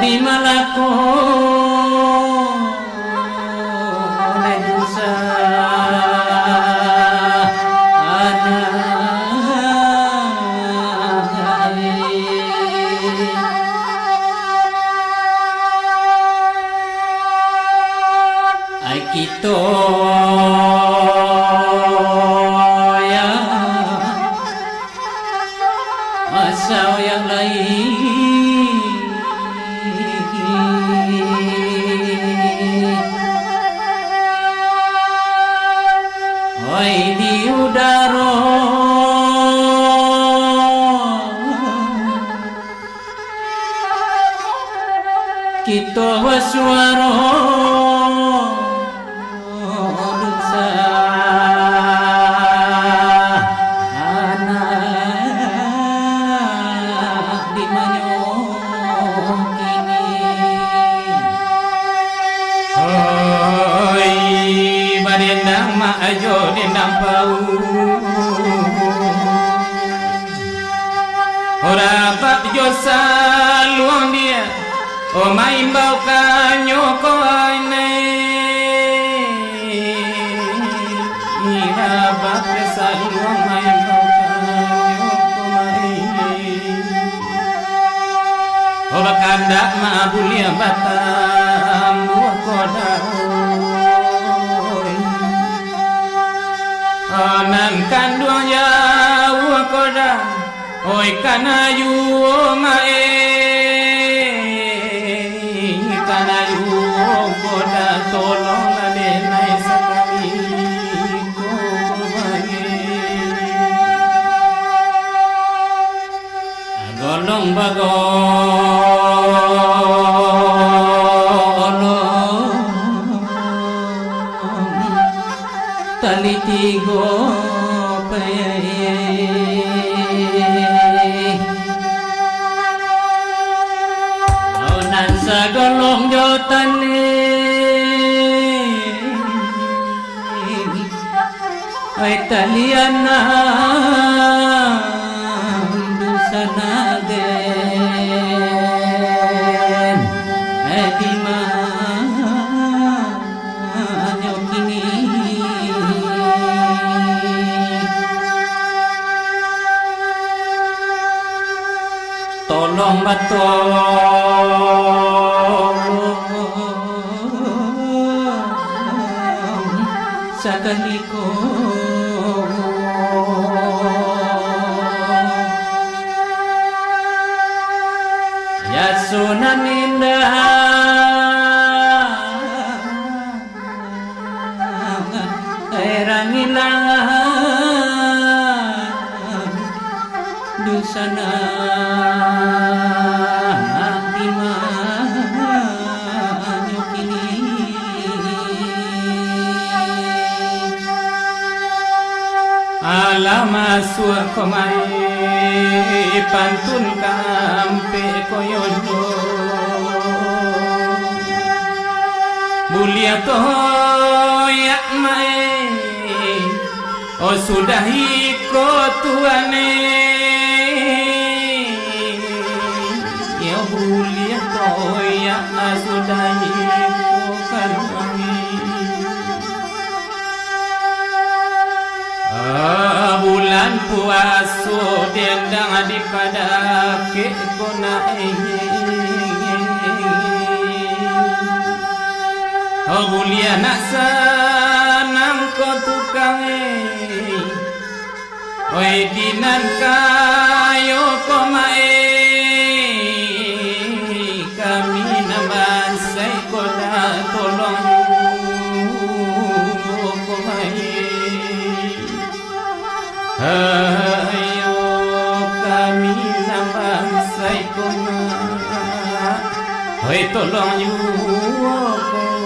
di malako sa ay kito ya asaw yang lain oi di udara kita waswara dosa anak di manyong kini oi badendang mak ajo dendang pau ora bab josa luang dia o mai bau kanyo ko ai ira bab sa luang mai bau kanyo ko mai o bakanda ma bulia batam dua koda anan kanduang ya wa koda oi kanayu o mae kanayu koda tolong lade nai sakali ko bagi golong bagolong tali tigo sa golong jotan ay taliana dusana den di manyo kini tolong sakali ko ya sunan indah erangilang dusana lama suak komai pantun kampe koyodo mulia toya mai o sudahi ko tuane ya mulia toya sudahi ko karami bulan puasa dendang di pada ke kona oh mulia nak sanang ko tukang oi dinan kayo ko mae kami naman say ko na tolong ko mae ayo kami naman say ko na oi tolong you